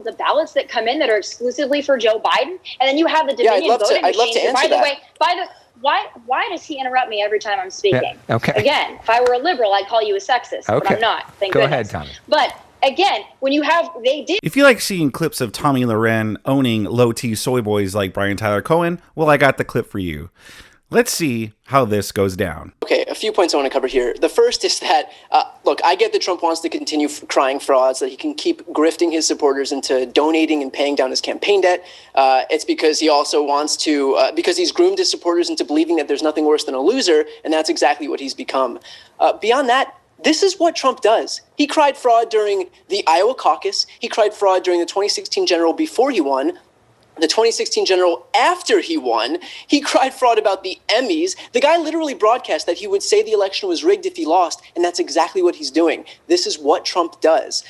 of ballots that come in that are exclusively for Joe Biden, and then you have the Dominion voting machines. I'd love to answer that. Why does he interrupt me every time I'm speaking? Yeah, okay. Again, if I were a liberal, I'd call you a sexist, but I'm not. Thank goodness. Go ahead, Tomi. But again, when you have, If you like seeing clips of Tomi Lahren owning low-T soy boys like Brian Tyler Cohen, well, I got the clip for you. Let's see how this goes down. Okay, a few points I want to cover here. The first is that, look, I get that Trump wants to continue crying fraud so that he can keep grifting his supporters into donating and paying down his campaign debt. It's because he also wants to, because he's groomed his supporters into believing that there's nothing worse than a loser, and that's exactly what he's become. Beyond that, this is what Trump does. He cried fraud during the Iowa caucus. He cried fraud during the 2016 general before he won. The 2016 general after he won. He cried fraud about the Emmys. The guy literally broadcast that he would say the election was rigged if he lost, and that's exactly what he's doing. This is what Trump does.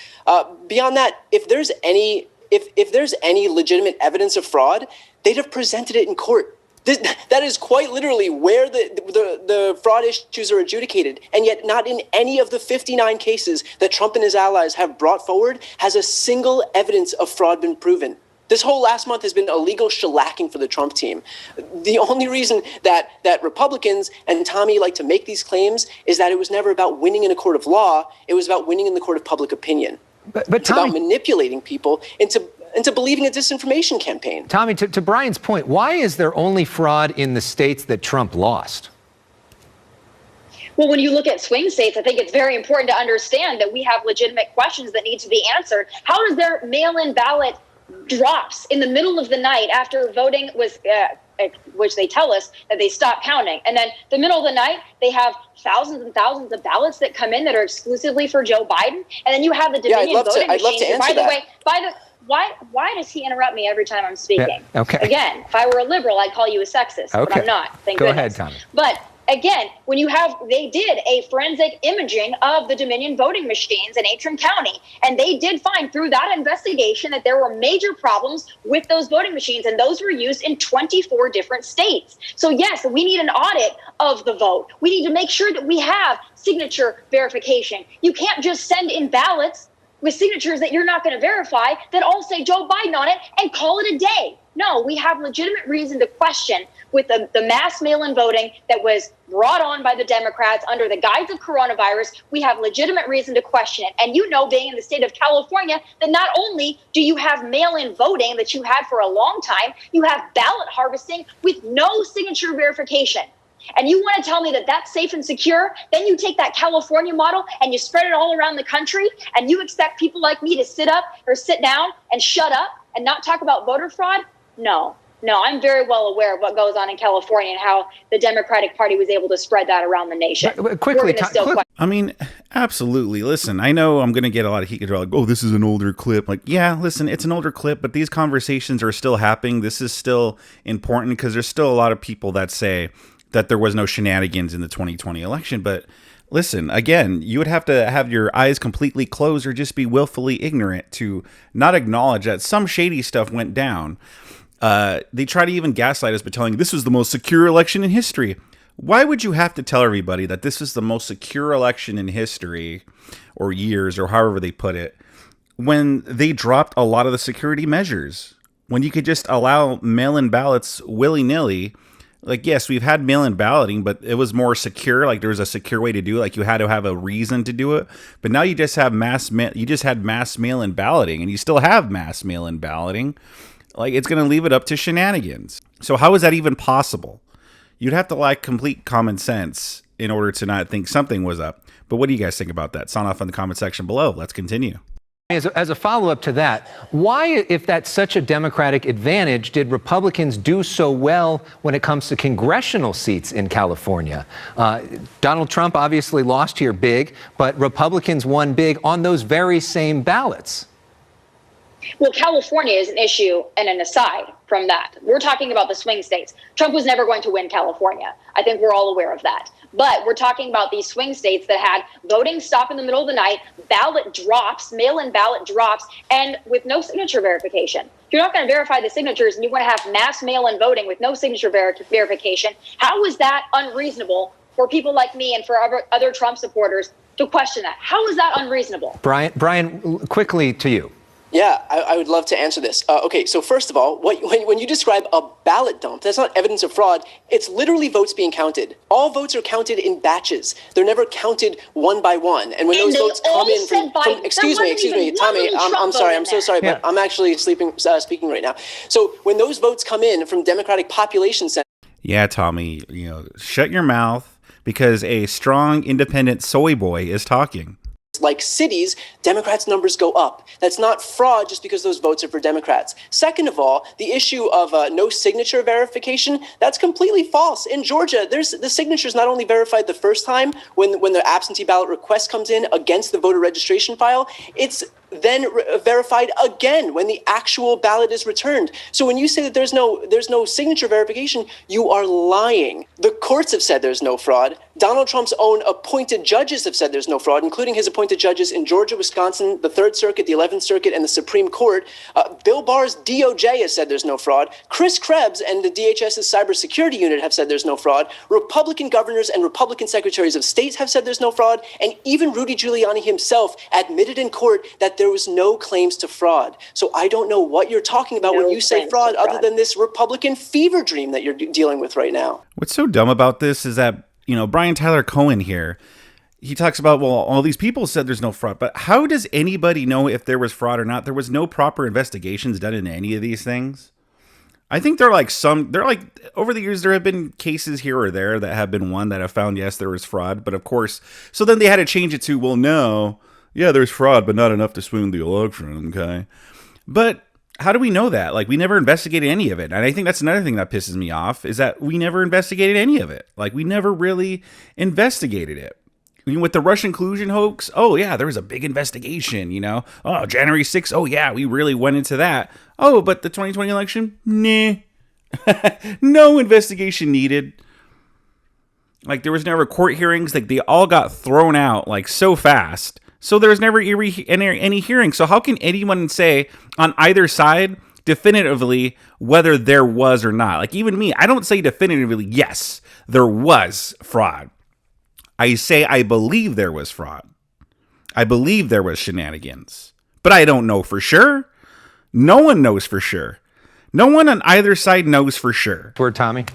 Beyond that, if there's any legitimate evidence of fraud, they'd have presented it in court. That is quite literally where the fraud issues are adjudicated, and yet not in any of the 59 cases that Trump and his allies have brought forward has a single evidence of fraud been proven. This whole last month has been a legal shellacking for the Trump team. The only reason that Republicans and Tomi like to make these claims is that it was never about winning in a court of law. It was about winning in the court of public opinion. But it's Tomi, about manipulating people into believing a disinformation campaign. Tomi, to Brian's point, why is there only fraud in the states that Trump lost? Well, when you look at swing states, I think it's very important to understand that we have legitimate questions that need to be answered. How does their mail-in ballot drops in the middle of the night after voting was, which they tell us that they stopped counting. And then the middle of the night, they have thousands and thousands of ballots that come in that are exclusively for Joe Biden. And then you have the Dominion voting machines. I'd love to answer that. Why does he interrupt me every time I'm speaking? Yeah, okay. Again, if I were a liberal, I'd call you a sexist, but I'm not. Thank goodness. Go ahead, Tomi. But again, when you have, they did a forensic imaging of the Dominion voting machines in Antrim County, and they did find through that investigation that there were major problems with those voting machines, and those were used in 24 different states. So yes, we need an audit of the vote. We need to make sure that we have signature verification. You can't just send in ballots with signatures that you're not going to verify that all say Joe Biden on it and call it a day. No, we have legitimate reason to question with the mass mail-in voting that was brought on by the Democrats under the guise of coronavirus. We have legitimate reason to question it. And you know, being in the state of California, that not only do you have mail-in voting that you had for a long time, you have ballot harvesting with no signature verification. And you want to tell me that that's safe and secure? Then you take that California model and you spread it all around the country, and you expect people like me to sit up or sit down and shut up and not talk about voter fraud? No, I'm very well aware of what goes on in California and how the Democratic Party was able to spread that around the nation. But quickly, I mean, absolutely. Listen, I know I'm going to get a lot of heat. They're like, oh, this is an older clip. Like, yeah, listen, it's an older clip, but these conversations are still happening. This is still important because there's still a lot of people that say that there was no shenanigans in the 2020 election. But listen, again, you would have to have your eyes completely closed or just be willfully ignorant to not acknowledge that some shady stuff went down. They try to even gaslight us by telling this was the most secure election in history. Why would you have to tell everybody that this is the most secure election in history or years or however they put it when they dropped a lot of the security measures? When you could just allow mail-in ballots willy-nilly. Like, yes, we've had mail-in balloting, but it was more secure. Like, there was a secure way to do it. Like, you had to have a reason to do it. But now you just have mass mail-in balloting, and you still have mass mail-in balloting. Like, it's going to leave it up to shenanigans. So how is that even possible? You'd have to lack complete common sense in order to not think something was up. But what do you guys think about that? Sound off in the comment section below. Let's continue. As a follow-up to that, why, if that's such a Democratic advantage, did Republicans do so well when it comes to congressional seats in California? Donald Trump obviously lost here big, but Republicans won big on those very same ballots. Well, California is an issue and an aside from that. We're talking about the swing states. Trump was never going to win California. I think we're all aware of that. But we're talking about these swing states that had voting stop in the middle of the night, ballot drops, mail-in ballot drops, and with no signature verification. If you're not going to verify the signatures and you want to have mass mail-in voting with no signature verification, how is that unreasonable for people like me and for other Trump supporters to question that? How is that unreasonable? Brian, quickly to you. Yeah, I would love to answer this. Okay, so first of all, when you describe a ballot dump, that's not evidence of fraud. It's literally votes being counted. All votes are counted in batches. They're never counted one by one. And when those votes come in from excuse me, Tommy, I'm sorry, I'm so sorry, but I'm actually speaking right now. So when those votes come in from Democratic population centers. Yeah, Tommy, shut your mouth because a strong, independent soy boy is talking. Like cities, Democrats' numbers go up. That's not fraud just because those votes are for Democrats. Second of all, the issue of no signature verification, that's completely false. In Georgia, the signature's not only verified the first time when the absentee ballot request comes in against the voter registration file, it's then verified again when the actual ballot is returned. So when you say that there's no signature verification, you are lying. The courts have said there's no fraud. Donald Trump's own appointed judges have said there's no fraud, including his appointed judges in Georgia, Wisconsin, the Third Circuit, the 11th Circuit, and the Supreme Court. Bill Barr's DOJ has said there's no fraud. Chris Krebs and the DHS's cybersecurity unit have said there's no fraud. Republican governors and Republican secretaries of state have said there's no fraud. And even Rudy Giuliani himself admitted in court that there was no claims to fraud. So I don't know what you're talking about when you say fraud other than this Republican fever dream that you're dealing with right now. What's so dumb about this is that, Brian Tyler Cohen here, he talks about, well, all these people said there's no fraud, but how does anybody know if there was fraud or not? There was no proper investigations done into any of these things. I think over the years, there have been cases here or there that have been won that have found, yes, there was fraud. But of course, so then they had to change it to, well, no, yeah, there's fraud, but not enough to swing the election. Okay. But how do we know that? Like, we never investigated any of it. And I think that's another thing that pisses me off is that we never investigated any of it. Like, we never really investigated it. With the Russian collusion hoax, oh, yeah, there was a big investigation, Oh, January 6th, oh, yeah, we really went into that. Oh, but the 2020 election, nah. No investigation needed. Like, there was never court hearings. Like, they all got thrown out, like, so fast. So there was never any hearing. So how can anyone say on either side definitively whether there was or not? Like, even me, I don't say definitively, yes, there was fraud. I say I believe there was fraud. I believe there was shenanigans. But I don't know for sure. No one knows for sure. No one on either side knows for sure. Word, Tommy?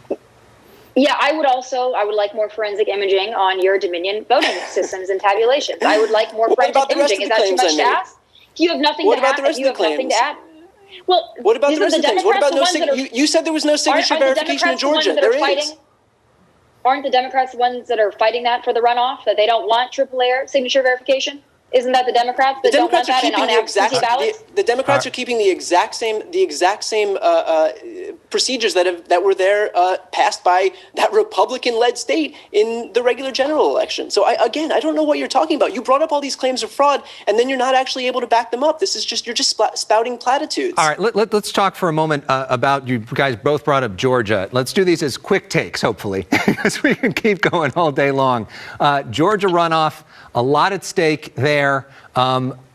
Yeah, I would like more forensic imaging on your Dominion voting systems and tabulations. I would like more forensic imaging. Is that too much to ask? You have nothing to add? You have nothing to add? Well, what about the rest of the things? What about you said there was no signature verification in Georgia. There is. Aren't the Democrats the ones that are fighting that for the runoff, that they don't want AAA signature verification? Isn't that the Democrats that don't want that on absentee ballots? The Democrats are keeping the exact same procedures that were there passed by that Republican-led state in the regular general election. So I don't know what you're talking about. You brought up all these claims of fraud, and then you're not actually able to back them up. You're just spouting platitudes. All right, let's talk for a moment about, you guys both brought up Georgia. Let's do these as quick takes, hopefully, because we can keep going all day long. Georgia runoff, a lot at stake there.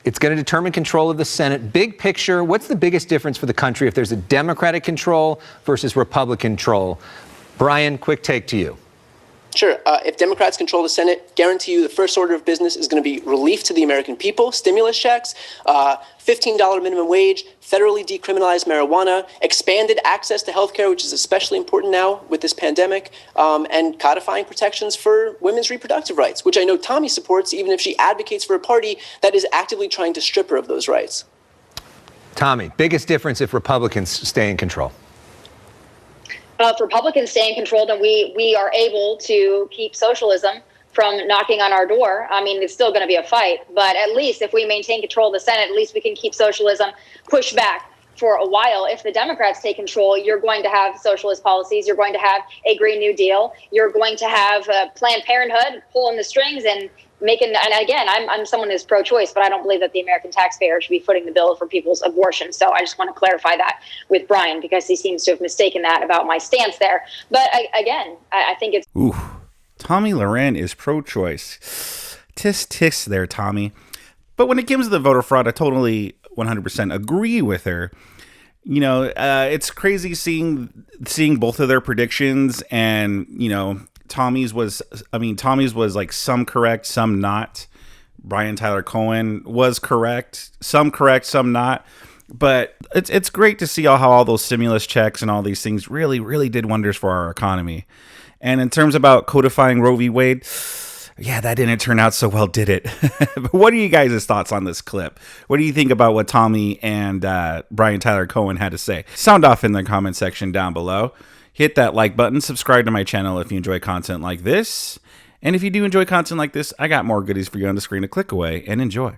It's going to determine control of the Senate. Big picture, what's the biggest difference for the country if there's a Democratic control versus Republican control? Brian, quick take to you. Sure. If Democrats control the Senate, guarantee you the first order of business is going to be relief to the American people, stimulus checks, $15 minimum wage, federally decriminalized marijuana, expanded access to health care, which is especially important now with this pandemic, and codifying protections for women's reproductive rights, which I know Tommy supports, even if she advocates for a party that is actively trying to strip her of those rights. Tommy, biggest difference if Republicans stay in control? If Republicans stay in control, then we are able to keep socialism from knocking on our door. I mean, it's still going to be a fight, but at least if we maintain control of the Senate, at least we can keep socialism pushed back for a while. If the Democrats take control, you're going to have socialist policies. You're going to have a Green New Deal. You're going to have Planned Parenthood pulling the strings and making, and again, I'm someone who's pro-choice, but I don't believe that the American taxpayer should be footing the bill for people's abortion. So I just want to clarify that with Brian, because he seems to have mistaken that about my stance there. But I think it's... Ooh, Tomi Lahren is pro-choice. Tisk there, Tommy. But when it comes to the voter fraud, I totally 100% agree with her. It's crazy seeing both of their predictions, and, Tommy's was like some correct, some not. Brian Tyler Cohen was correct, some not. But it's great to see how all those stimulus checks and all these things really, really did wonders for our economy. And in terms about codifying Roe v. Wade, yeah, that didn't turn out so well, did it? But what are you guys' thoughts on this clip? What do you think about what Tomi and Brian Tyler Cohen had to say? Sound off in the comment section down below. Hit that like button. Subscribe to my channel if you enjoy content like this. And if you do enjoy content like this, I got more goodies for you on the screen to click away and enjoy.